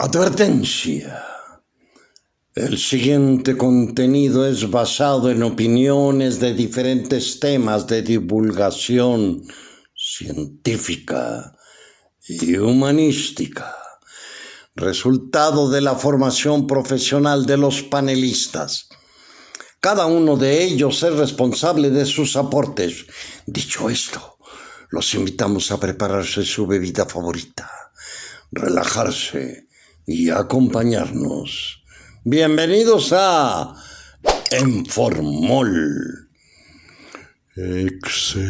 Advertencia. El siguiente contenido es basado en opiniones de diferentes temas de divulgación científica y humanística, resultado de la formación profesional de los panelistas. Cada uno de ellos es responsable de sus aportes. Dicho esto, los invitamos a prepararse su bebida favorita, relajarse y acompañarnos. Bienvenidos a Informol. Excelente.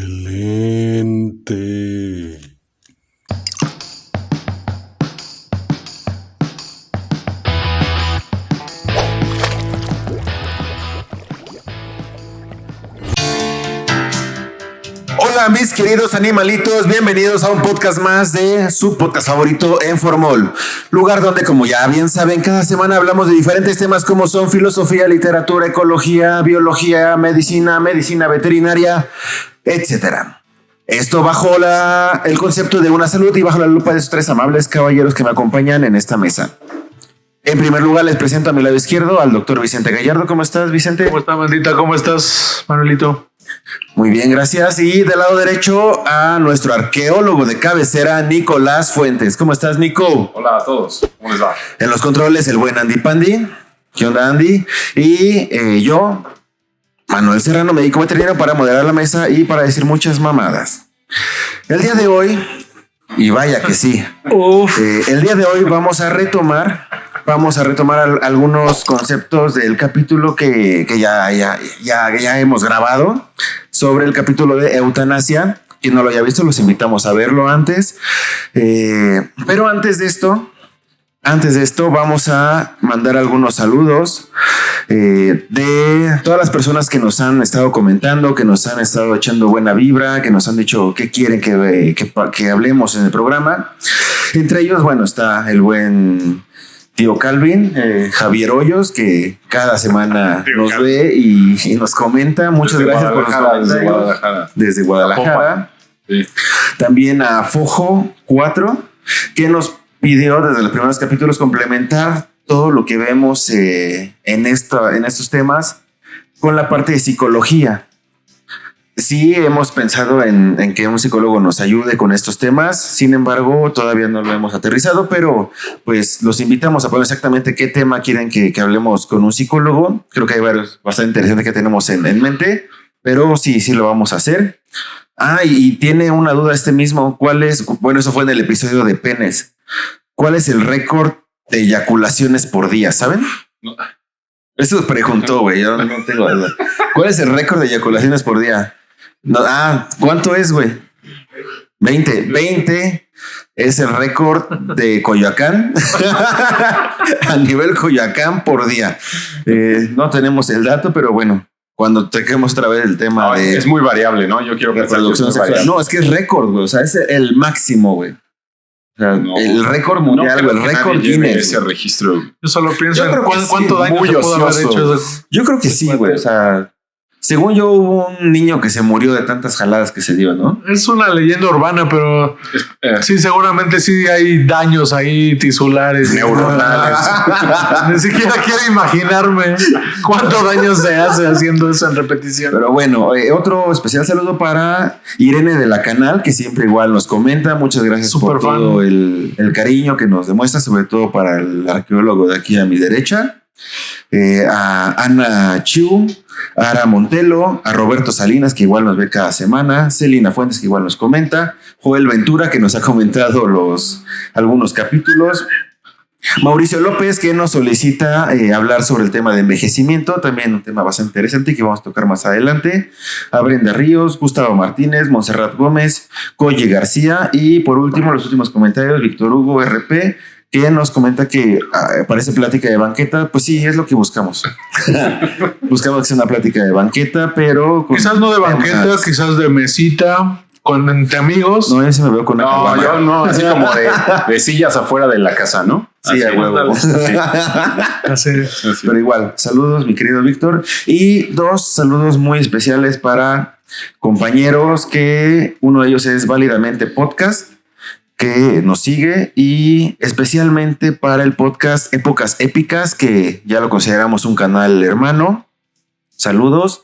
Hola mis queridos animalitos, bienvenidos a un podcast más de su podcast favorito Informol, lugar donde, como ya bien saben, cada semana hablamos de diferentes temas como son filosofía, literatura, ecología, biología, medicina veterinaria, etcétera. Esto bajo el concepto de una salud y bajo la lupa de esos tres amables caballeros que me acompañan en esta mesa. En primer lugar, les presento a mi lado izquierdo al doctor Vicente Gallardo. ¿Cómo estás, Vicente? ¿Cómo estás, Mandita? ¿Cómo estás, Manuelito? Muy bien, gracias. Y del lado derecho a nuestro arqueólogo de cabecera, Nicolás Fuentes. ¿Cómo estás, Nico? Hola a todos, ¿cómo les va? En los controles, el buen Andy Pandi. ¿Qué onda, Andy? Y yo, Manuel Serrano, médico veterinario, para moderar la mesa y para decir muchas mamadas. El día de hoy, y vaya que sí, el día de hoy vamos a retomar algunos conceptos del capítulo que ya hemos grabado sobre el capítulo de eutanasia. Quien no lo haya visto, los invitamos a verlo antes. Pero antes de esto, vamos a mandar algunos saludos de todas las personas que nos han estado comentando, que nos han estado echando buena vibra, que nos han dicho que quieren que hablemos en el programa. Entre ellos, bueno, está el buen tío Calvin, Javier Hoyos, que cada semana nos ve y nos comenta. Muchas gracias por desde Guadalajara. Sí. También a Fojo 4, que nos pidió desde los primeros capítulos complementar todo lo que vemos en estos temas con la parte de psicología. Sí, hemos pensado en que un psicólogo nos ayude con estos temas, sin embargo, todavía no lo hemos aterrizado, pero pues los invitamos a poner exactamente qué tema quieren que hablemos con un psicólogo. Creo que hay varios bastante interesantes que tenemos en mente, pero sí lo vamos a hacer. Y tiene una duda mismo, ¿cuál es? Bueno, eso fue en el episodio de penes. ¿Cuál es el récord de eyaculaciones por día? ¿Saben? No. Eso preguntó, güey, yo no tengo duda. ¿Cuál es el récord de eyaculaciones por día? No, ¿cuánto es, güey? 20 es el récord de Coyoacán a nivel Coyoacán por día. No tenemos el dato, pero bueno, cuando toquemos otra vez el tema de... Es muy variable, ¿no? Yo quiero reproducción sexual. No, es que es récord, güey. O sea, es el máximo, güey. O sea, no, el récord mundial, el récord Guinness. Ese registro. Yo solo pienso en cuánto daño se pudo haber hecho eso. Yo creo que sí, güey. O sea, según yo, hubo un niño que se murió de tantas jaladas que se dio, ¿no? Es una leyenda urbana, pero sí, seguramente sí hay daños ahí tisulares, neuronales. Ni siquiera quiero imaginarme cuánto daño se hace haciendo eso en repetición. Pero bueno, otro especial saludo para Irene de la Canal, que siempre igual nos comenta. Muchas gracias por todo el cariño que nos demuestra, sobre todo para el arqueólogo de aquí a mi derecha. A Ana Chiu, a Ara Montelo, a Roberto Salinas, que igual nos ve cada semana, Celina Fuentes, que igual nos comenta, Joel Ventura, que nos ha comentado algunos capítulos, Mauricio López, que nos solicita hablar sobre el tema de envejecimiento, también un tema bastante interesante que vamos a tocar más adelante, a Brenda Ríos, Gustavo Martínez, Montserrat Gómez, Coye García y por último los últimos comentarios, Víctor Hugo RP, que nos comenta que parece plática de banqueta. Pues sí, es lo que buscamos. Buscamos que sea una plática de banqueta, pero... Quizás no de banqueta, quizás de mesita, entre amigos. No, yo sí me veo con una caguama. Yo no, así como de sillas afuera de la casa, ¿no? Sí, a huevo. Sí. Así. Pero igual, saludos, mi querido Víctor. Y 2 saludos muy especiales para compañeros que uno de ellos es Válidamente Podcast, que nos sigue y especialmente para el podcast Épocas Épicas, que ya lo consideramos un canal hermano. Saludos.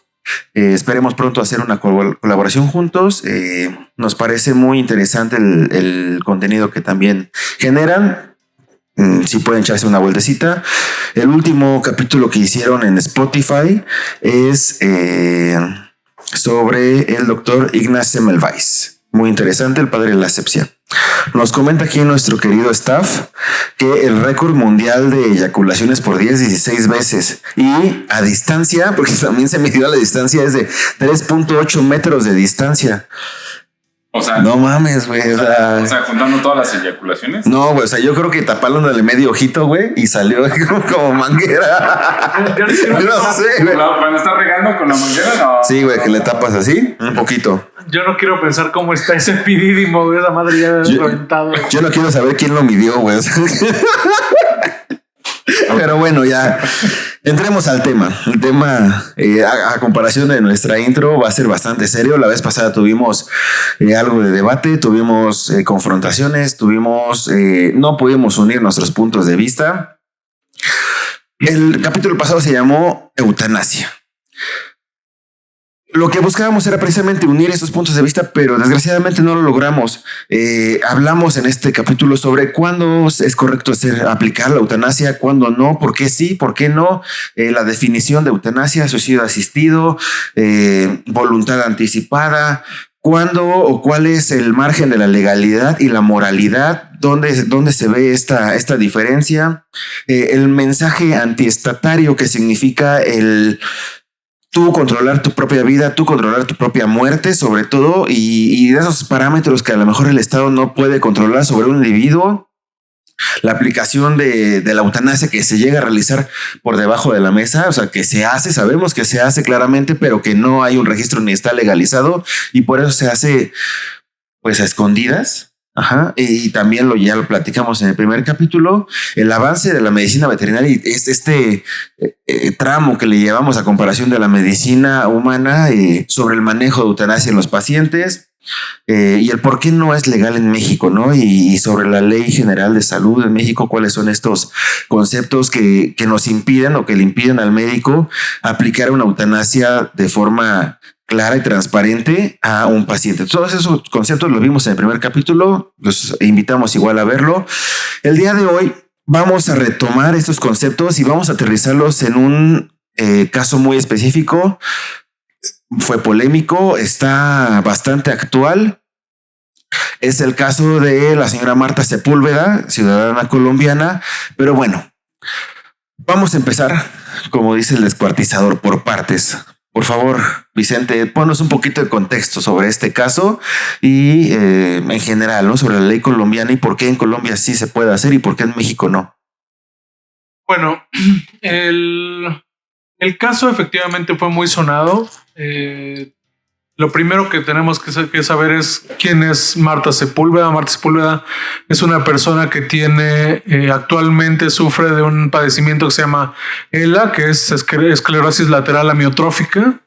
Esperemos pronto hacer una colaboración juntos. Nos parece muy interesante el contenido que también generan. Si pueden echarse una vueltecita. El último capítulo que hicieron en Spotify es sobre el doctor Ignaz Semmelweis. Muy interesante, el padre de la asepsia. Nos comenta aquí nuestro querido staff que el récord mundial de eyaculaciones por día es 16 veces. Y a distancia, porque también se midió a la distancia, es de 3.8 metros de distancia. O sea, no mames, güey. O sea, juntando todas las eyaculaciones. No, güey. O sea, yo creo que tapándole medio ojito, güey, y salió como manguera. No sé, güey. Cuando está regando con la manguera, no. Sí, güey, que le tapas así, un poquito. Yo no quiero pensar cómo está ese pidídimo, güey. Esa madre ya reventado. Yo no quiero saber quién lo midió, güey. Pero bueno, ya entremos al tema. El tema, a comparación de nuestra intro, va a ser bastante serio. La vez pasada tuvimos algo de debate, tuvimos confrontaciones, no pudimos unir nuestros puntos de vista. El capítulo pasado se llamó Eutanasia. Lo que buscábamos era precisamente unir estos puntos de vista, pero desgraciadamente no lo logramos. Hablamos en este capítulo sobre cuándo es correcto aplicar la eutanasia, cuándo no, por qué sí, por qué no, la definición de eutanasia, suicidio asistido, voluntad anticipada, cuándo o cuál es el margen de la legalidad y la moralidad, dónde se ve esta diferencia, el mensaje antiestatario que significa tú controlar tu propia vida, tú controlar tu propia muerte, sobre todo, y de esos parámetros que a lo mejor el Estado no puede controlar sobre un individuo. La aplicación de la eutanasia que se llega a realizar por debajo de la mesa, o sea, que se hace, sabemos que se hace claramente, pero que no hay un registro ni está legalizado y por eso se hace pues a escondidas. Ajá. Y también ya lo platicamos en el primer capítulo, el avance de la medicina veterinaria y este tramo que le llevamos a comparación de la medicina humana sobre el manejo de eutanasia en los pacientes y el por qué no es legal en México, ¿no? Y sobre la Ley General de Salud en México, cuáles son estos conceptos que nos impiden o que le impiden al médico aplicar una eutanasia de forma clara y transparente a un paciente. Todos esos conceptos los vimos en el primer capítulo, los invitamos igual a verlo. El día de hoy vamos a retomar estos conceptos y vamos a aterrizarlos en un caso muy específico. Fue polémico, está bastante actual. Es el caso de la señora Marta Sepúlveda, ciudadana colombiana, pero bueno, vamos a empezar, como dice el descuartizador, por partes. Por favor, Vicente, ponnos un poquito de contexto sobre este caso y en general, ¿no? Sobre la ley colombiana y por qué en Colombia sí se puede hacer y por qué en México no. Bueno, el caso efectivamente fue muy sonado. Lo primero que tenemos que saber es quién es Marta Sepúlveda. Marta Sepúlveda es una persona que actualmente sufre de un padecimiento que se llama ELA, que es esclerosis lateral amiotrófica.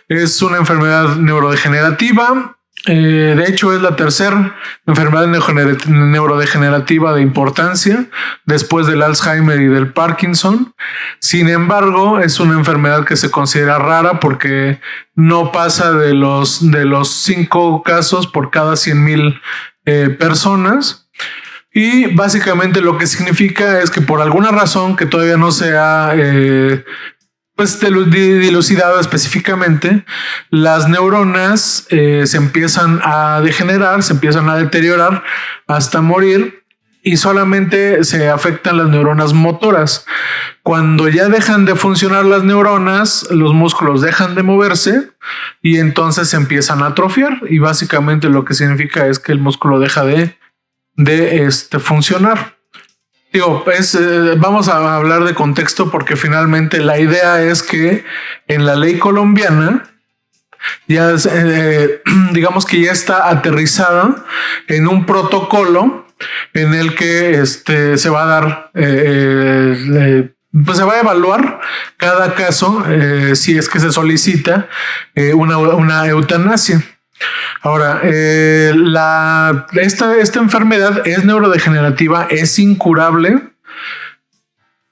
Es una enfermedad neurodegenerativa. De hecho, es la tercera enfermedad neurodegenerativa de importancia después del Alzheimer y del Parkinson. Sin embargo, es una enfermedad que se considera rara porque no pasa de los 5 casos por cada 100,000 personas. Y básicamente lo que significa es que por alguna razón que todavía no se ha dilucidado específicamente, las neuronas se empiezan a degenerar, se empiezan a deteriorar hasta morir y solamente se afectan las neuronas motoras. Cuando ya dejan de funcionar las neuronas, los músculos dejan de moverse y entonces se empiezan a atrofiar y básicamente lo que significa es que el músculo deja de funcionar. Vamos a hablar de contexto porque finalmente la idea es que en la ley colombiana ya digamos que ya está aterrizada en un protocolo en el que se va a dar pues se va a evaluar cada caso si es que se solicita una eutanasia. Ahora, esta enfermedad es neurodegenerativa, es incurable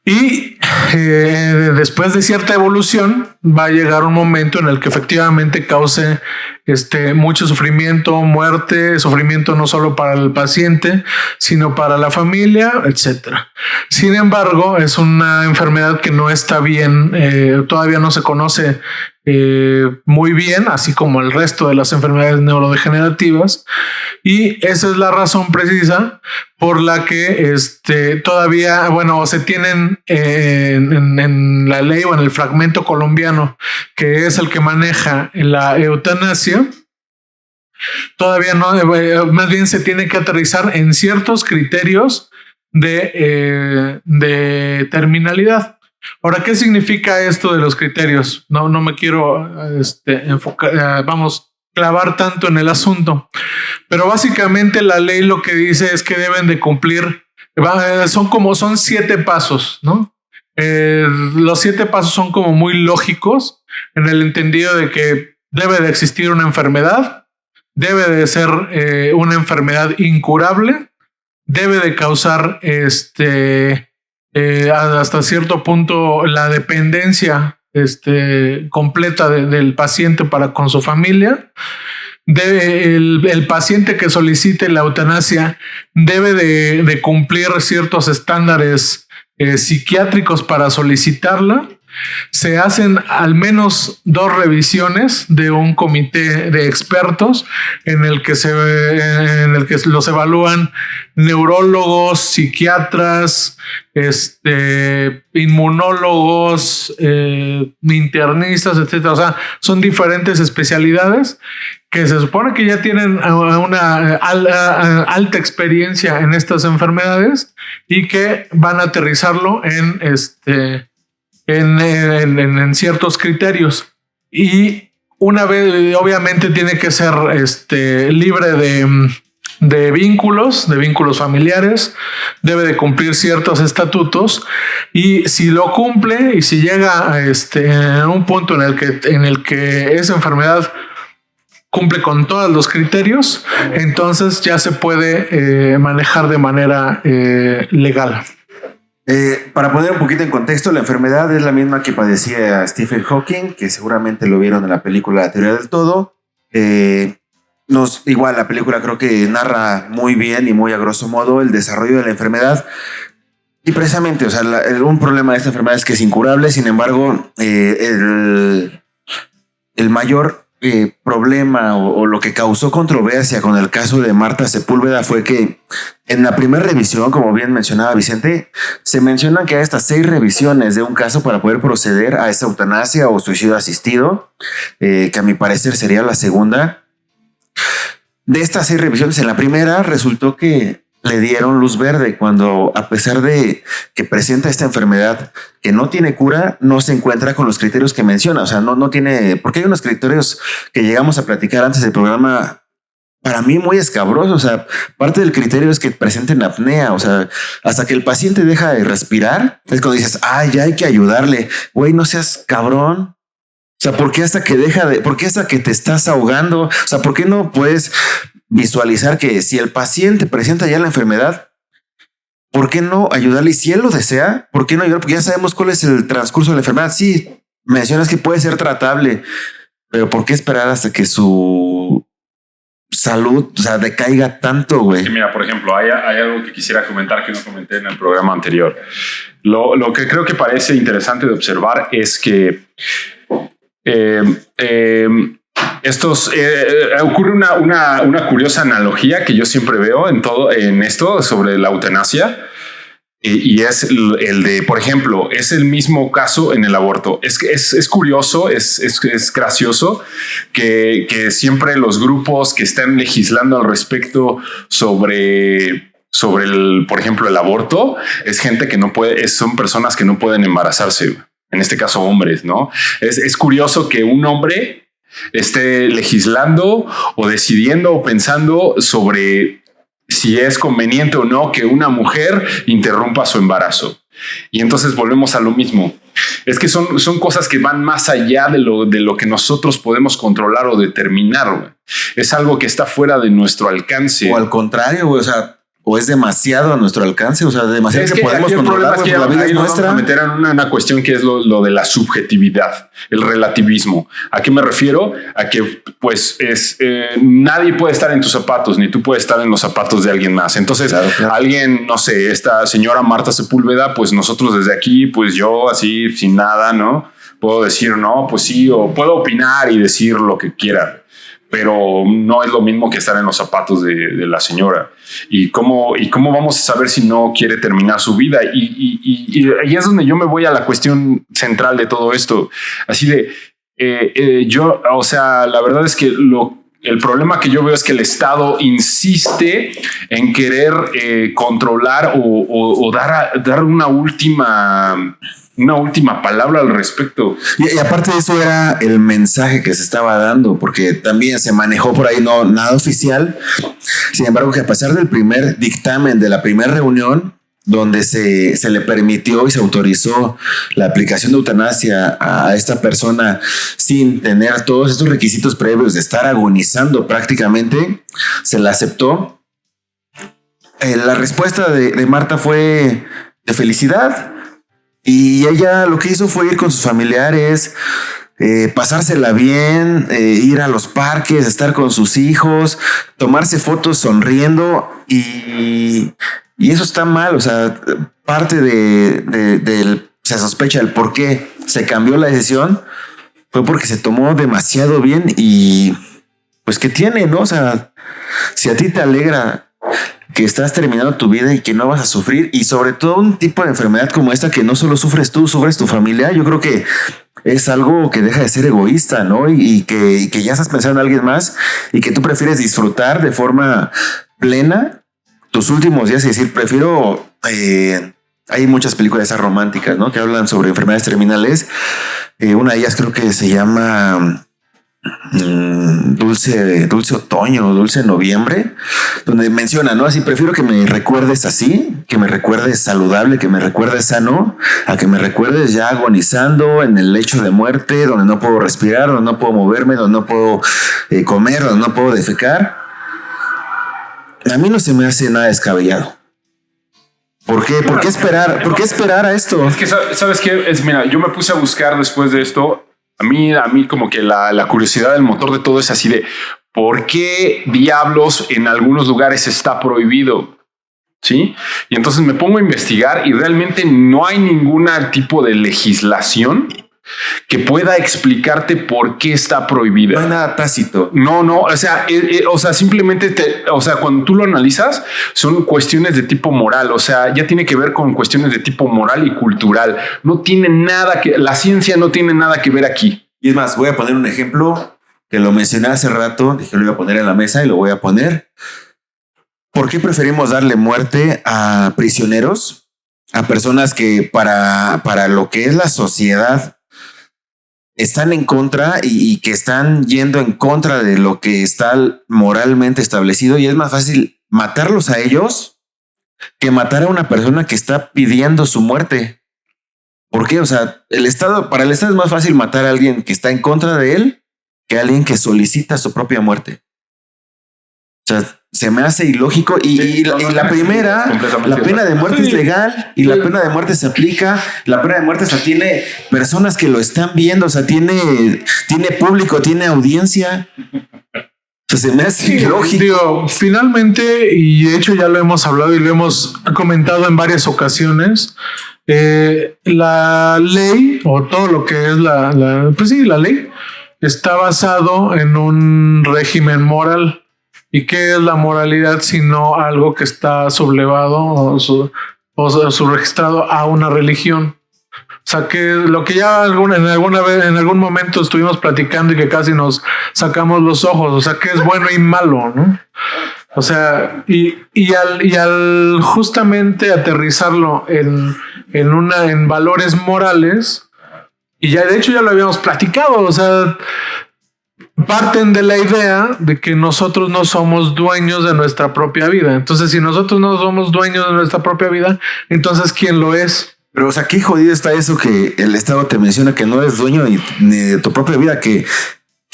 y después de cierta evolución va a llegar un momento en el que efectivamente cause mucho sufrimiento, muerte, sufrimiento no solo para el paciente, sino para la familia, etcétera. Sin embargo, es una enfermedad que no está bien, todavía no se conoce muy bien, así como el resto de las enfermedades neurodegenerativas, y esa es la razón precisa por la que todavía, bueno, se tienen en la ley o en el fragmento colombiano, que es el que maneja la eutanasia, todavía no, más bien se tiene que aterrizar en ciertos criterios de terminalidad. Ahora, ¿qué significa esto de los criterios? No me quiero enfocar, clavar tanto en el asunto, pero básicamente la ley lo que dice es que deben de cumplir, son 7 pasos, ¿no? Los 7 pasos son como muy lógicos en el entendido de que debe de existir una enfermedad, debe de ser una enfermedad incurable, debe de causar hasta cierto punto la dependencia completa del paciente para con su familia. El paciente que solicite la eutanasia debe de cumplir ciertos estándares psiquiátricos para solicitarla. Se hacen al menos 2 revisiones de un comité de expertos en el que los evalúan neurólogos, psiquiatras, inmunólogos, internistas, etcétera. O sea, son diferentes especialidades que se supone que ya tienen una alta experiencia en estas enfermedades y que van a aterrizarlo en ciertos criterios, y una vez obviamente tiene que ser libre de vínculos familiares, debe de cumplir ciertos estatutos, y si lo cumple y si llega a un punto en el que esa enfermedad cumple con todos los criterios, entonces ya se puede manejar de manera legal. Para poner un poquito en contexto, la enfermedad es la misma que padecía Stephen Hawking, que seguramente lo vieron en la película La Teoría del Todo. Igual la película creo que narra muy bien y muy a grosso modo el desarrollo de la enfermedad. Y precisamente, o sea, un problema de esta enfermedad es que es incurable. Sin embargo, el mayor problema o lo que causó controversia con el caso de Marta Sepúlveda fue que en la primera revisión, como bien mencionaba Vicente, se menciona que hay hasta 6 revisiones de un caso para poder proceder a esa eutanasia o suicidio asistido, que a mi parecer sería la segunda. De estas 6 revisiones, en la primera resultó que le dieron luz verde cuando, a pesar de que presenta esta enfermedad que no tiene cura, no se encuentra con los criterios que menciona. O sea, no tiene, porque hay unos criterios que llegamos a platicar antes del programa, para mí muy escabrosos. O sea, parte del criterio es que presenten apnea. O sea, hasta que el paciente deja de respirar, es cuando dices, ya hay que ayudarle. Güey, no seas cabrón. O sea, ¿por qué hasta que te estás ahogando? O sea, ¿por qué no puedes visualizar que si el paciente presenta ya la enfermedad, ¿por qué no ayudarle? Y si él lo desea, ¿por qué no ayudar? Porque ya sabemos cuál es el transcurso de la enfermedad. Sí, mencionas que puede ser tratable, pero ¿por qué esperar hasta que su salud, o sea, decaiga tanto, güey? Sí, mira, por ejemplo, hay algo que quisiera comentar que no comenté en el programa anterior. Lo que creo que parece interesante de observar es que ocurre una curiosa analogía que yo siempre veo en esto sobre la eutanasia, y es el de, por ejemplo, es el mismo caso en el aborto. Es curioso, es gracioso que siempre los grupos que están legislando al respecto sobre por ejemplo, el aborto, es gente que no puede, son personas que no pueden embarazarse. En este caso, hombres, ¿no? Es curioso que un hombre esté legislando o decidiendo o pensando sobre si es conveniente o no que una mujer interrumpa su embarazo. Y entonces volvemos a lo mismo. Es que son cosas que van más allá de lo que nosotros podemos controlar o determinar, güey. Es algo que está fuera de nuestro alcance. O al contrario, güey, o sea, o es demasiado a nuestro alcance, o sea, demasiado que podemos controlar, porque la vida es nuestra. Vamos a meter en una cuestión que es lo de la subjetividad, el relativismo. ¿A qué me refiero? A que pues nadie puede estar en tus zapatos, ni tú puedes estar en los zapatos de alguien más. Entonces, claro. Alguien, no sé, esta señora Marta Sepúlveda, pues nosotros desde aquí, pues yo así sin nada, ¿no? Puedo decir, no, pues sí, o puedo opinar y decir lo que quiera. Pero no es lo mismo que estar en los zapatos de la señora. ¿Y cómo vamos a saber si no quiere terminar su vida? Y ahí es donde yo me voy a la cuestión central de todo esto. Así de, o sea, la verdad es que el problema que yo veo es que el Estado insiste en querer controlar o dar una última palabra al respecto. Y aparte de eso era el mensaje que se estaba dando, porque también se manejó por ahí, no nada oficial. Sin embargo, que a pesar del primer dictamen de la primera reunión, donde se le permitió y se autorizó la aplicación de eutanasia a esta persona sin tener todos estos requisitos previos de estar agonizando prácticamente, se la aceptó. La respuesta de Marta fue de felicidad. Y ella lo que hizo fue ir con sus familiares, pasársela bien, ir a los parques, estar con sus hijos, tomarse fotos sonriendo y eso está mal. O sea, parte se sospecha el por qué se cambió la decisión fue porque se tomó demasiado bien y pues ¿qué tiene, no? O sea, si a ti te alegra que estás terminando tu vida y que no vas a sufrir, y sobre todo un tipo de enfermedad como esta que no solo sufres tú, sufres tu familia, yo creo que es algo que deja de ser egoísta, ¿no? Y que ya estás pensando en alguien más y que tú prefieres disfrutar de forma plena tus últimos días y decir, prefiero... hay muchas películas románticas, ¿no? Que hablan sobre enfermedades terminales. Una de ellas creo que se llama... Dulce Otoño, Dulce Noviembre, donde menciona, ¿no? Así, prefiero que me recuerdes así, que me recuerdes saludable, que me recuerdes sano, a que me recuerdes ya agonizando en el lecho de muerte, donde no puedo respirar, donde no puedo moverme, donde no puedo comer, donde no puedo defecar. A mí no se me hace nada descabellado. ¿Por qué? ¿Por qué esperar? ¿Por qué esperar a esto? Es que, ¿sabes qué? Mira, yo me puse a buscar después de esto. A mí como que la curiosidad del motor de todo es así de ¿por qué diablos en algunos lugares está prohibido? ¿Sí? Y entonces me pongo a investigar y realmente no hay ningún tipo de legislación que pueda explicarte por qué está prohibida. No hay nada tácito. No, o sea, simplemente cuando tú lo analizas, son cuestiones de tipo moral. O sea, ya tiene que ver con cuestiones de tipo moral y cultural. No tiene nada la ciencia no tiene nada que ver aquí. Y es más, voy a poner un ejemplo que lo mencioné hace rato, dije lo iba a poner en la mesa y lo voy a poner. ¿Por qué preferimos darle muerte a prisioneros, a personas que para lo que es la sociedad están en contra y que están yendo en contra de lo que está moralmente establecido, y es más fácil matarlos a ellos que matar a una persona que está pidiendo su muerte? ¿Por qué? O sea, para el Estado es más fácil matar a alguien que está en contra de él que a alguien que solicita su propia muerte. O sea, se me hace ilógico la pena de muerte es legal y la pena de muerte se aplica. La pena de muerte tiene personas que lo están viendo, o sea, tiene público, tiene audiencia. O sea, se me hace ilógico. Digo, finalmente, y de hecho ya lo hemos hablado y lo hemos comentado en varias ocasiones, la ley o todo lo que es la ley está basado en un régimen moral. ¿Y qué es la moralidad sino algo que está sublevado o subregistrado a una religión? O sea, que lo que ya en algún momento estuvimos platicando y que casi nos sacamos los ojos. O sea, que es bueno y malo, ¿no? O sea, y al justamente aterrizarlo en valores morales, y ya de hecho ya lo habíamos platicado, o sea, parten de la idea de que nosotros no somos dueños de nuestra propia vida. Entonces, si nosotros no somos dueños de nuestra propia vida, entonces ¿quién lo es? Pero, o sea, qué jodido está eso que el Estado te menciona que no eres dueño ni de tu propia vida, que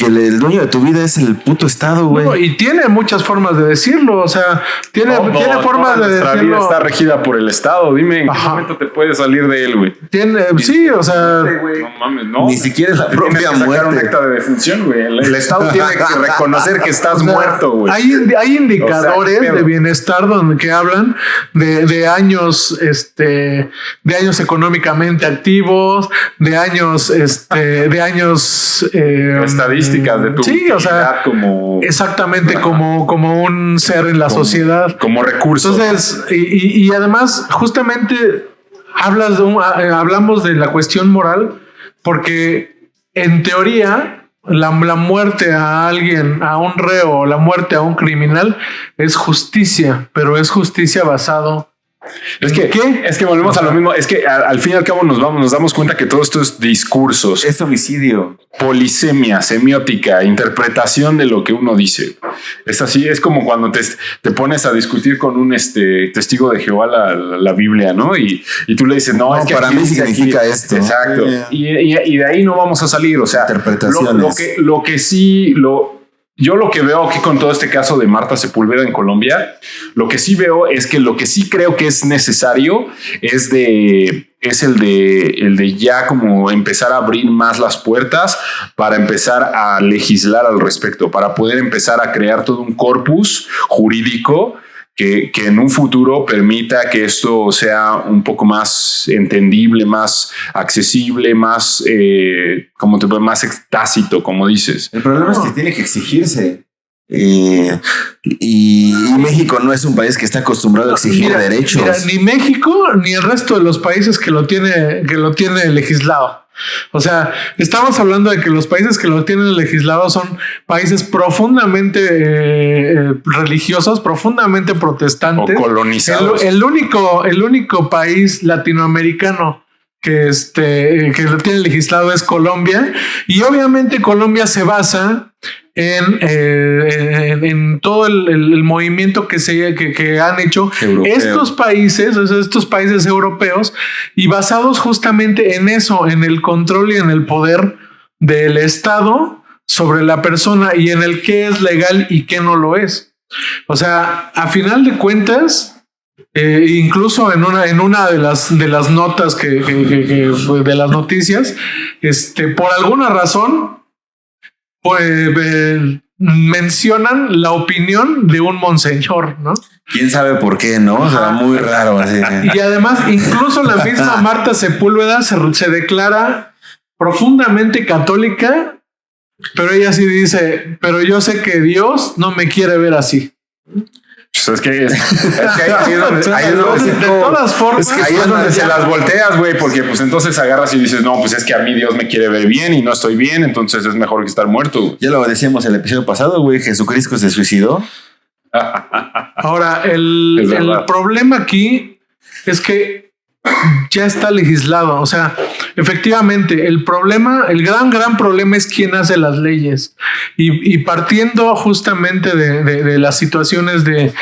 el dueño de tu vida es el puto Estado, güey. No, y tiene muchas formas de decirlo. O sea, tiene formas de nuestra decirlo. vida está regida por el Estado. Dime en qué momento te puedes salir de él, güey. Sí, o sea. No mames, no. Ni siquiera es la Te tienes propia que sacar un muerte. acta de defunción, güey. El Estado tiene que reconocer que estás muerto, güey. Hay indicadores O sea, de bienestar que hablan de años, de años económicamente activos, de años, Estadísticas de tu sí, o sea, como exactamente como un ser en la sociedad. como recurso. Entonces, y además, justamente hablamos de la cuestión moral, porque en teoría la muerte a alguien, a un reo, o la muerte a un criminal es justicia, pero es justicia basado. Es que volvemos a lo mismo. Es que al fin y al cabo nos damos cuenta que todos estos discursos, Es homicidio. polisemia, semiótica, interpretación de lo que uno dice. Es así, es como cuando te pones a discutir con un testigo de Jehová la Biblia, ¿no? Y tú le dices, no, es que para aquí mí dice significa esto. Exacto. Y de ahí no vamos a salir. O sea, Interpretaciones. lo que sí, yo lo que veo aquí con todo este caso de Marta Sepúlveda en Colombia, lo que sí veo es que lo que sí creo que es necesario es el de ya como empezar a abrir más las puertas para empezar a legislar al respecto, para poder empezar a crear todo un corpus jurídico que en un futuro permita que esto sea un poco más entendible, más accesible, más más tácito, como dices. El problema es que tiene que exigirse. Y México no es un país que está acostumbrado a exigir derechos. Mira, ni México ni el resto de los países que lo tiene legislado. O sea, estamos hablando de que los países que lo tienen legislado son países profundamente religiosos, profundamente protestantes. O colonizados. El único país latinoamericano que lo tiene legislado es Colombia, y obviamente Colombia se basa en todo el movimiento que han hecho Europeo. estos países europeos, y basados justamente en eso, en el control y en el poder del Estado sobre la persona, y en el qué es legal y qué no lo es. O sea, a final de cuentas, incluso en una de las notas de las noticias, por alguna razón, pues mencionan la opinión de un monseñor, ¿no? ¿Quién sabe por qué, no? O sea, muy raro. Así. Y además, incluso la misma Marta Sepúlveda se declara profundamente católica, pero ella sí dice, pero yo sé que Dios no me quiere ver así. Es que ahí es donde de todas formas, ahí es donde se las volteas, güey, porque pues entonces agarras y dices, no, pues es que a mí Dios me quiere ver bien y no estoy bien, entonces es mejor que estar muerto, güey. Ya lo decíamos el episodio pasado, güey, Jesucristo se suicidó. Ahora, el problema aquí es que ya está legislado. O sea, efectivamente, el gran problema es quién hace las leyes. Y partiendo justamente de las situaciones de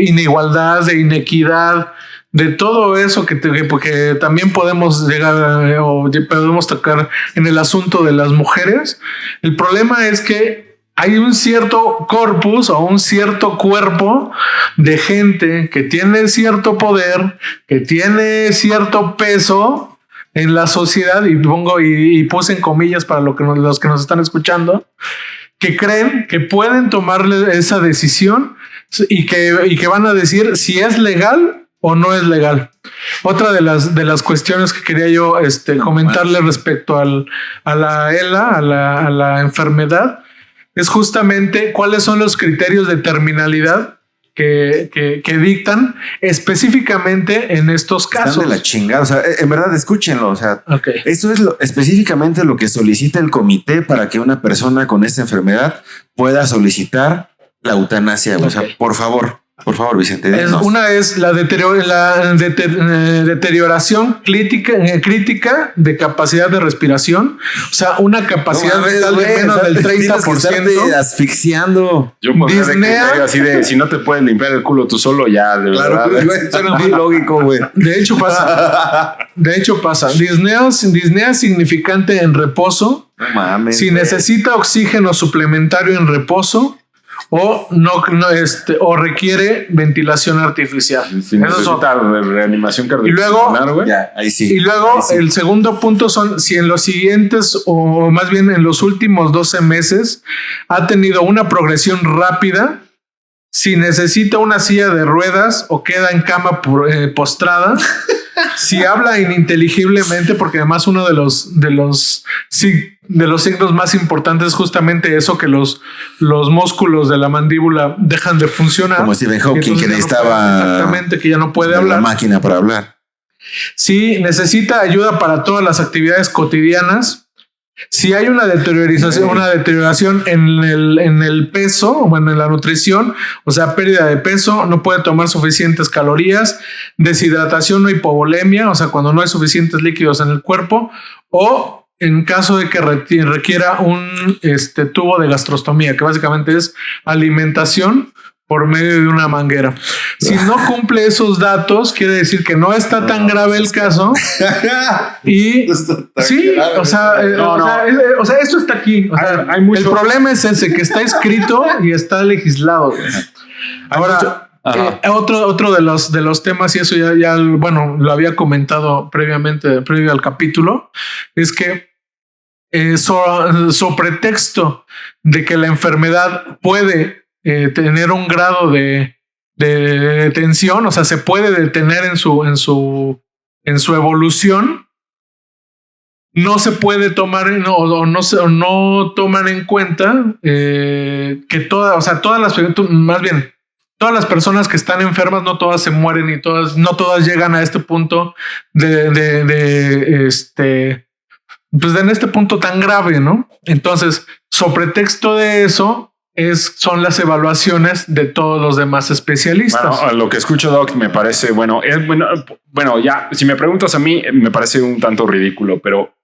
inigualdad, de inequidad, de todo eso porque también podemos llegar o podemos tocar en el asunto de las mujeres. El problema es que hay un cierto corpus o un cierto cuerpo de gente que tiene cierto poder, que tiene cierto peso en la sociedad, y puse en comillas para los que nos están escuchando, que creen que pueden tomarle esa decisión y que van a decir si es legal o no es legal. Otra de las cuestiones que quería yo comentarle respecto a la ELA, a la enfermedad, es justamente cuáles son los criterios de terminalidad que dictan específicamente en estos casos. Están de la chingada. O sea, en verdad, escúchenlo. O sea, Okay. esto es específicamente lo que solicita el comité para que una persona con esta enfermedad pueda solicitar la eutanasia. Okay. O sea, por favor. Por favor, Vicente. Una es la deterioración crítica de capacidad de respiración. O sea, una capacidad vital de menos del 30%. Asfixiando. Yo podría decir así de si no te puedes limpiar el culo tú solo, ya, de Claro, verdad. güey, suena muy lógico, güey. De hecho pasa. Disnea significante en reposo. No mames. Si güey. necesita oxígeno suplementario en reposo o o requiere ventilación artificial. Si Esos son. necesita reanimación Y luego, cardiopulmonar, güey. Ya, ahí sí. y luego Ahí sí. el segundo punto son si en los siguientes o más bien en los últimos 12 meses ha tenido una progresión rápida, si necesita una silla de ruedas o queda en cama postrada, si habla ininteligiblemente, porque además uno de los signos más importantes es justamente eso, que los músculos de la mandíbula dejan de funcionar. Como Stephen Hawking, que necesitaba exactamente, que ya no puede la hablar. máquina para hablar. Si necesita ayuda para todas las actividades cotidianas, si hay una deterioración en el peso, bueno, en la nutrición, o sea, pérdida de peso, no puede tomar suficientes calorías, deshidratación o hipovolemia, o sea, cuando no hay suficientes líquidos en el cuerpo, o en caso de que requiera un tubo de gastrostomía, que básicamente es alimentación por medio de una manguera. Si no cumple esos datos, quiere decir que no está tan grave el caso. Y sí, o sea, esto está aquí. O sea, Hay mucho- el problema es ese, que está escrito y está legislado. Ahora, otro de los temas, y eso ya lo había comentado previo al capítulo, es que sobre pretexto de que la enfermedad puede tener un grado de detención, o sea, se puede detener en su evolución, no se puede tomar no toman en cuenta que todas las personas que están enfermas, no todas se mueren y no todas llegan a este punto pues en este punto tan grave, ¿no? Entonces, sobre pretexto de eso son las evaluaciones de todos los demás especialistas. Bueno, lo que escucho, Doc, me parece, bueno, ya, si me preguntas a mí, me parece un tanto ridículo, pero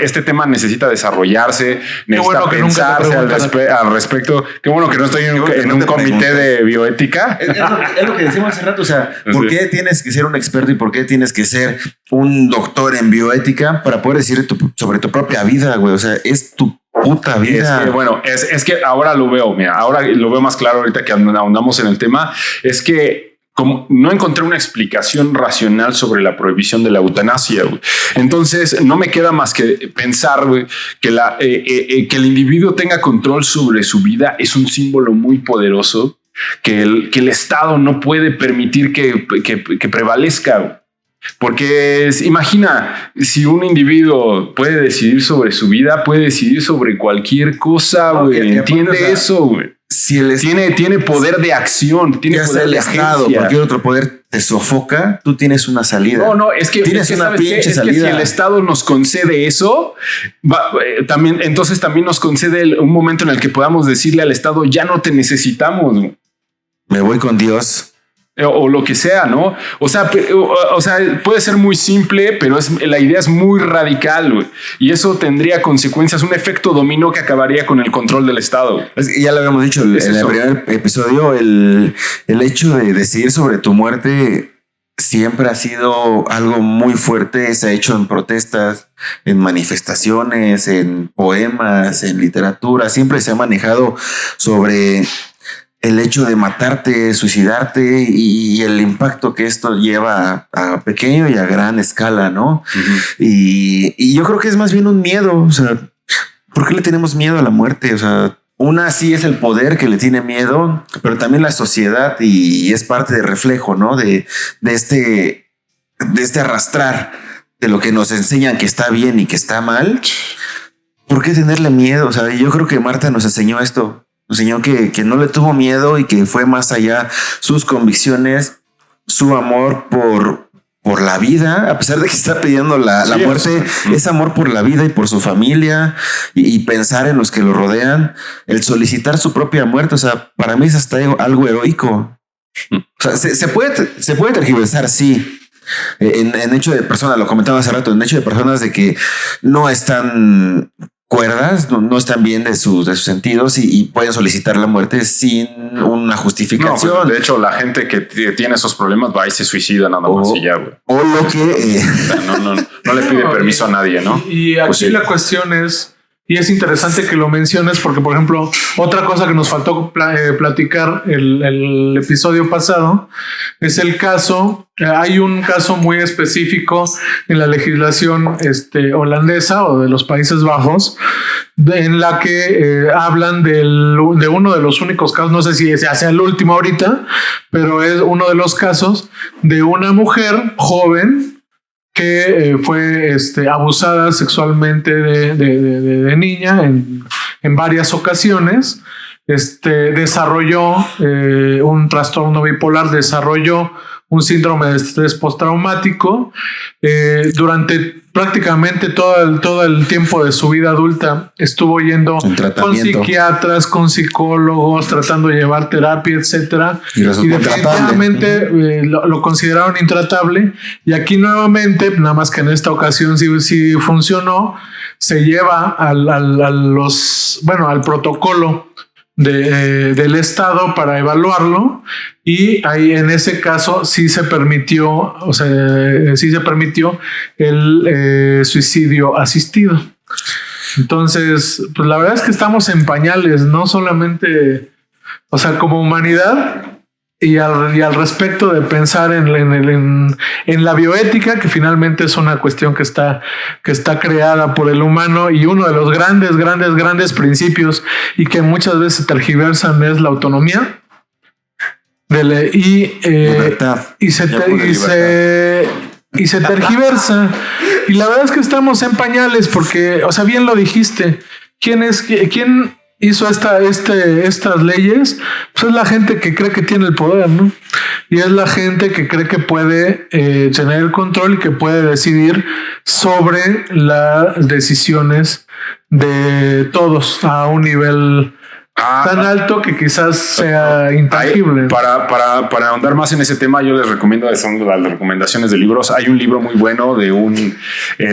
este tema necesita desarrollarse, necesita pensarse al respecto. Qué bueno que no estoy en un comité de bioética. Es lo que decíamos hace rato. O sea, ¿por qué tienes que ser un experto y por qué tienes que ser un doctor en bioética para poder decir sobre tu propia vida, güey? O sea, es tu puta vida. Es que ahora lo veo, ahora lo veo más claro ahorita que ahondamos en el tema. Es que como no encontré una explicación racional sobre la prohibición de la eutanasia, güey. Entonces no me queda más que pensar, güey, que el individuo tenga control sobre su vida es un símbolo muy poderoso que el Estado no puede permitir que prevalezca, güey. Porque imagina, si un individuo puede decidir sobre su vida, puede decidir sobre cualquier cosa, güey. Entiende eso, güey. Si tiene poder de acción, tiene poder de Estado, agencia. cualquier otro poder te sofoca, tú tienes una salida. No, es que tienes una pinche salida. Es que si el Estado nos concede eso, entonces también nos concede un momento en el que podamos decirle al Estado, ya no te necesitamos. Me voy con Dios. O lo que sea, ¿no? O sea, puede ser muy simple, pero la idea es muy radical, güey. Y eso tendría consecuencias, un efecto dominó que acabaría con el control del Estado. Ya lo habíamos dicho en el primer episodio, el hecho de decidir sobre tu muerte siempre ha sido algo muy fuerte. Se ha hecho en protestas, en manifestaciones, en poemas, en literatura. Siempre se ha manejado sobre el hecho de matarte, suicidarte y el impacto que esto lleva a pequeño y a gran escala, ¿no? Uh-huh. Y yo creo que es más bien un miedo. O sea, ¿por qué le tenemos miedo a la muerte? O sea, una sí es el poder que le tiene miedo, pero también la sociedad y es parte del reflejo, ¿no? De este arrastrar de lo que nos enseñan que está bien y que está mal. ¿Por qué tenerle miedo? O sea, yo creo que Marta nos enseñó esto. Nos enseñó que no le tuvo miedo y que fue más allá sus convicciones, su amor por la vida, a pesar de que está pidiendo la muerte, es amor por la vida y por su familia y pensar en los que lo rodean, el solicitar su propia muerte. O sea, para mí es hasta algo heroico. O sea, se puede tergiversar, sí. En hecho de personas, lo comentaba hace rato, en hecho de personas de que no están cuerdas, no están bien de sus sentidos y pueden solicitar la muerte sin una justificación. No, pues, de hecho, la gente que tiene esos problemas va y se suicida nada más y ya, güey. O lo que... No le pide permiso a nadie, ¿no? Y aquí Pues sí. la cuestión es, y es interesante que lo menciones porque, por ejemplo, otra cosa que nos faltó platicar el episodio pasado es el caso. Hay un caso muy específico en la legislación holandesa o de los Países Bajos en la que hablan de uno de los únicos casos, no sé si sea el último ahorita, pero es uno de los casos de una mujer joven que fue abusada sexualmente de niña en varias ocasiones. Desarrolló un trastorno bipolar, desarrolló un síndrome de estrés postraumático. Durante prácticamente todo el tiempo de su vida adulta estuvo yendo con psiquiatras, con psicólogos, tratando de llevar terapia, etcétera. Y definitivamente lo consideraron intratable. Y aquí nuevamente, nada más que en esta ocasión sí funcionó, se lleva al protocolo del Estado para evaluarlo, y ahí en ese caso sí se permitió, el suicidio asistido. Entonces, pues la verdad es que estamos en pañales, no solamente, como humanidad, y al respecto de pensar en la bioética, que finalmente es una cuestión que está creada por el humano, y uno de los grandes principios y que muchas veces se tergiversan es la autonomía y se tergiversa. Y la verdad es que estamos en pañales porque, bien lo dijiste, ¿quién hizo estas leyes? Pues es la gente que cree que tiene el poder, ¿no? Y es la gente que cree que puede tener el control y que puede decidir sobre las decisiones de todos a un nivel tan alto que quizás sea intangible. Para ahondar más en ese tema, yo les recomiendo, son las recomendaciones de libros. Hay un libro muy bueno de un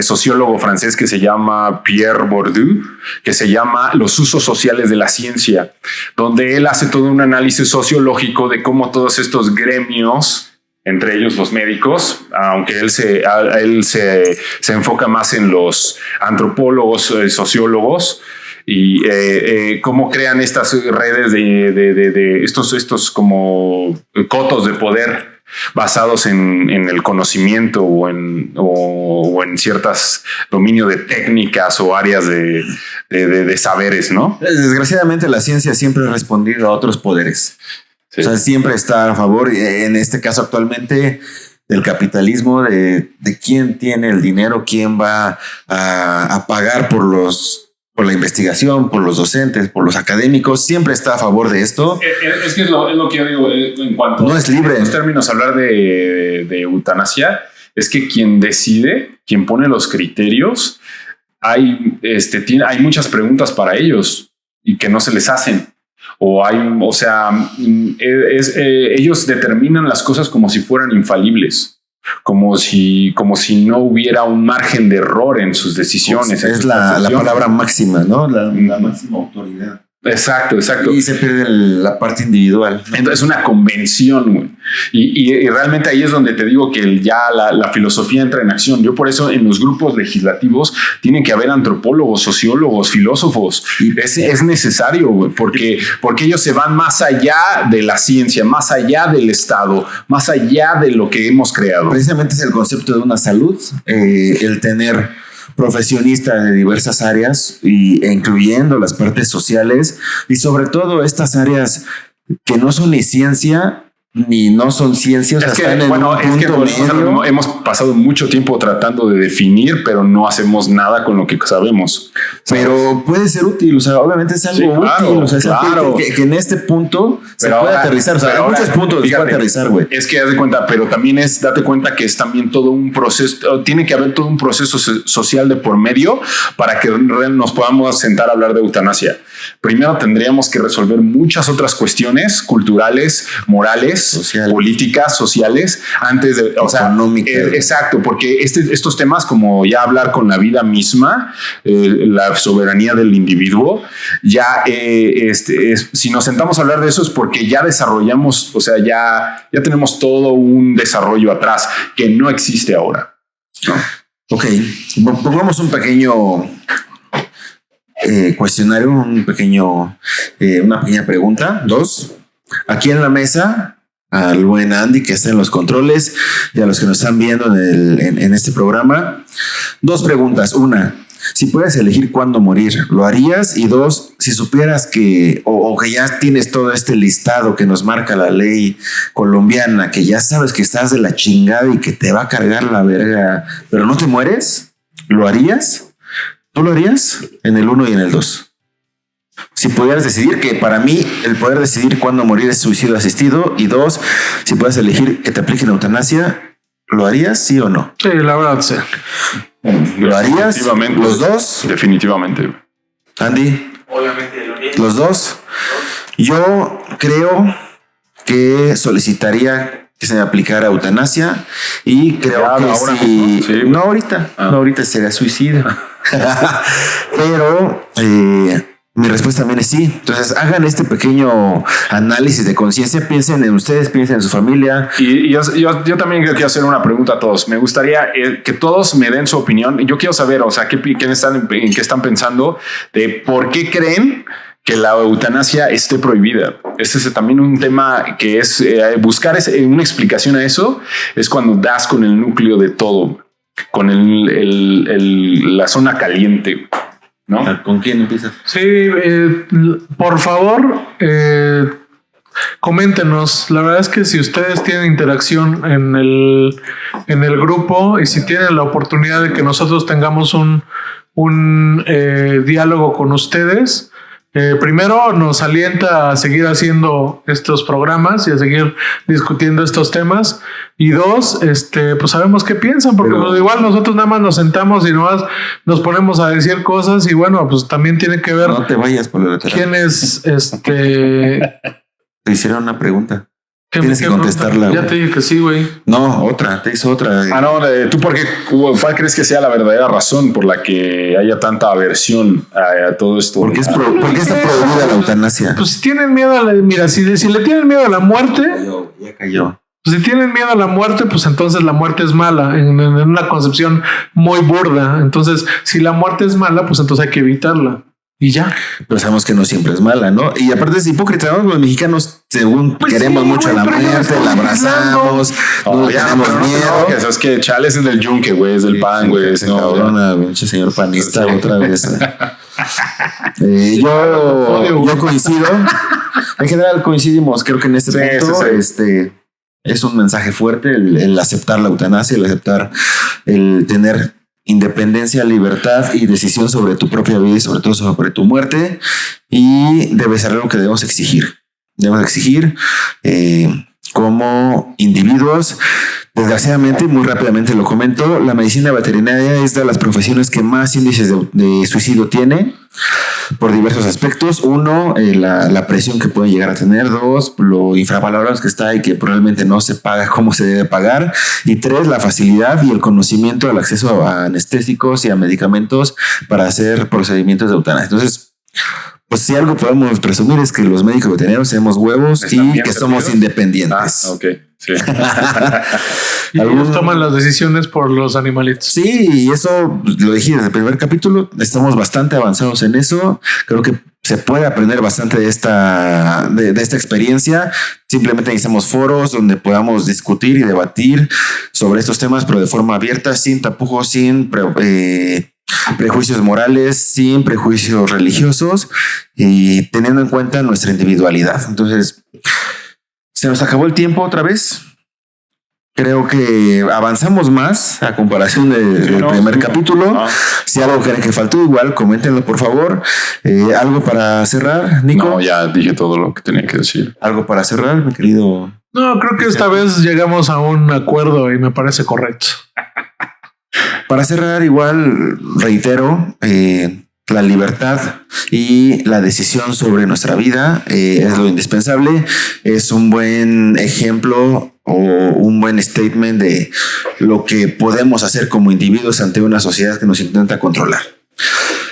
sociólogo francés que se llama Pierre Bourdieu, que se llama Los usos sociales de la ciencia, donde él hace todo un análisis sociológico de cómo todos estos gremios, entre ellos los médicos, aunque él se enfoca más en los antropólogos, sociólogos, y cómo crean estas redes de estos como cotos de poder basados en el conocimiento o en ciertas dominio de técnicas o áreas de saberes, ¿no? Desgraciadamente la ciencia siempre ha respondido a otros poderes. Sí. O sea, siempre está a favor, en este caso actualmente, del capitalismo, de quién tiene el dinero, quién va a pagar por la investigación, por los docentes, por los académicos, siempre está a favor de esto. Es que es lo que yo digo en cuanto no es libre. En los términos, hablar de eutanasia, es que quien decide, quien pone los criterios, hay muchas preguntas para ellos y que no se les hacen. Ellos determinan las cosas como si fueran infalibles. Como si no hubiera un margen de error en sus decisiones. Pues es la palabra máxima, ¿no? La máxima autoridad. Exacto. Y se pierde la parte individual, ¿no? Entonces es una convención, güey. Y realmente ahí es donde te digo que ya la filosofía entra en acción. Yo por eso en los grupos legislativos tienen que haber antropólogos, sociólogos, filósofos. Es necesario, güey, porque ellos se van más allá de la ciencia, más allá del Estado, más allá de lo que hemos creado. Precisamente es el concepto de una salud, el tener profesionistas de diversas áreas e incluyendo las partes sociales y sobre todo estas áreas que no son ni ciencia ni no son ciencias. Hemos pasado mucho tiempo tratando de definir, pero no hacemos nada con lo que sabemos. Pero puede ser útil, obviamente es algo útil, claro. Que en este punto se puede aterrizar, hay muchos puntos que puede aterrizar, güey. Es que haz de cuenta, pero también date cuenta que es también todo un proceso, tiene que haber todo un proceso social de por medio para que nos podamos sentar a hablar de eutanasia. primero tendríamos que resolver muchas otras cuestiones culturales, morales, políticas, sociales, antes de, exacto, porque estos temas, como ya hablar con la vida misma, la soberanía del individuo, ya si nos sentamos a hablar de eso es porque ya desarrollamos, o sea, ya tenemos todo un desarrollo atrás que no existe ahora, ¿no? Ok, pongamos un pequeño cuestionario, una pequeña pregunta. 2. Aquí en la mesa, al buen Andy que está en los controles y a los que nos están viendo en este programa, 2 preguntas. 1, si puedes elegir cuándo morir, ¿lo harías? Y 2, si supieras que ya tienes todo este listado que nos marca la ley colombiana, que ya sabes que estás de la chingada y que te va a cargar la verga, pero no te mueres, ¿lo harías? ¿Tú lo harías? En el 1 y en el 2. Si pudieras decidir, que para mí el poder decidir cuándo morir es suicidio asistido. Y 2, si puedes elegir que te apliquen eutanasia, ¿lo harías, sí o no? Sí, la verdad, sí. ¿Lo harías? ¿Los 2? Definitivamente. Andy. Obviamente lo haría. ¿Los 2? Yo creo que solicitaría que se me aplicara eutanasia y creo que ahora sí. Mismo, sí. No ahorita, no ahorita sería suicidio. Pero mi respuesta también es sí. Entonces hagan este pequeño análisis de conciencia, piensen en ustedes, piensen en su familia. Y yo también quiero hacer una pregunta a todos. Me gustaría que todos me den su opinión. Yo quiero saber, o sea, en qué están pensando, de por qué creen que la eutanasia esté prohibida. Este es también un tema que es buscar una explicación a eso. Es cuando das con el núcleo de todo, con la zona caliente, ¿no? ¿Con quién empiezas? Sí, por favor, coméntenos. La verdad es que si ustedes tienen interacción en el grupo y si tienen la oportunidad de que nosotros tengamos un diálogo con ustedes, primero nos alienta a seguir haciendo estos programas y a seguir discutiendo estos temas. Y 2, pues sabemos qué piensan, porque igual nosotros nada más nos sentamos y nomás nos ponemos a decir cosas y bueno, pues también tiene que ver. No te vayas por lo lateral. ¿Quién es Te hicieron una pregunta. Tienes que contestarla. Ya te dije que sí, güey. No, te hizo otra. No, ¿tú cuál crees que sea la verdadera razón por la que haya tanta aversión a todo esto? ¿Por qué está prohibida la eutanasia? Pues si tienen miedo si le tienen miedo a la muerte. Ya cayó. Pues si tienen miedo a la muerte, pues entonces la muerte es mala, en una concepción muy burda. Entonces, si la muerte es mala, pues entonces hay que evitarla. Y ya. Pero sabemos que no siempre es mala, ¿no? Y aparte es hipócrita, ¿no? Los mexicanos, según queremos mucho a la muerte, la abrazamos, no tenemos miedo. Eso es que Chales es del yunque, güey, es del pan, güey. Cabrona, pinche señor panista, otra vez. Yo coincido. En general coincidimos, creo que en este punto, es un mensaje fuerte el aceptar la eutanasia, el tener independencia, libertad y decisión sobre tu propia vida y sobre todo sobre tu muerte, y debe ser algo que debemos exigir. Como individuos. Desgraciadamente, muy rápidamente lo comento, la medicina veterinaria es de las profesiones que más índices de suicidio tiene por diversos aspectos. 1, la presión que puede llegar a tener. 2, lo infravalorados que está y que probablemente no se paga como se debe pagar. Y 3, la facilidad y el conocimiento del acceso a anestésicos y a medicamentos para hacer procedimientos de eutanasia. Entonces, pues si algo podemos presumir es que los médicos veterinarios tenemos huevos y que somos independientes. Ok, sí. Y ellos toman las decisiones por los animalitos. Sí, y eso lo dije desde el primer capítulo. Estamos bastante avanzados en eso. Creo que se puede aprender bastante de esta experiencia. Simplemente necesitamos foros donde podamos discutir y debatir sobre estos temas, pero de forma abierta, sin tapujos, sin prejuicios morales, sin prejuicios religiosos y teniendo en cuenta nuestra individualidad. Entonces, se nos acabó el tiempo otra vez. Creo que avanzamos más a comparación del primer capítulo. Si algo creen que faltó, igual coméntenlo, por favor. ¿Algo para cerrar, Nico? No, ya dije todo lo que tenía que decir. ¿Algo para cerrar, mi querido? No, creo que esta vez llegamos a un acuerdo y me parece correcto. Para cerrar, igual reitero, la libertad y la decisión sobre nuestra vida es lo indispensable. Es un buen ejemplo o un buen statement de lo que podemos hacer como individuos ante una sociedad que nos intenta controlar.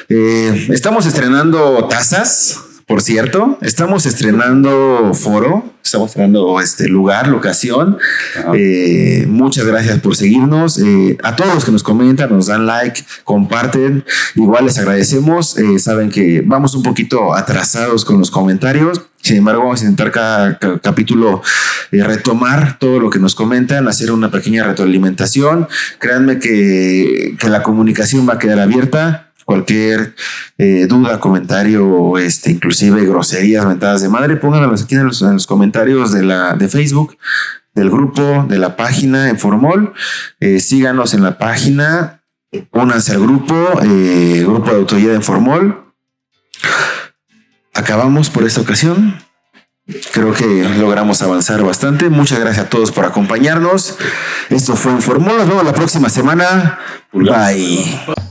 Estamos estrenando tazas, por cierto. Estamos estrenando foro. Estamos estrenando lugar, locación. Muchas gracias por seguirnos. A todos los que nos comentan, nos dan like, comparten. Igual les agradecemos. Saben que vamos un poquito atrasados con los comentarios. Sin embargo, vamos a intentar cada capítulo retomar todo lo que nos comentan, hacer una pequeña retroalimentación. Créanme que la comunicación va a quedar abierta. Cualquier duda, comentario, inclusive groserías, mentadas de madre, pónganlas aquí en los comentarios de Facebook, del grupo, de la página en Formol. Síganos en la página, únanse al grupo de autoayuda en Formol. Acabamos por esta ocasión. Creo que logramos avanzar bastante. Muchas gracias a todos por acompañarnos. Esto fue en Formol. Nos vemos la próxima semana. Bye.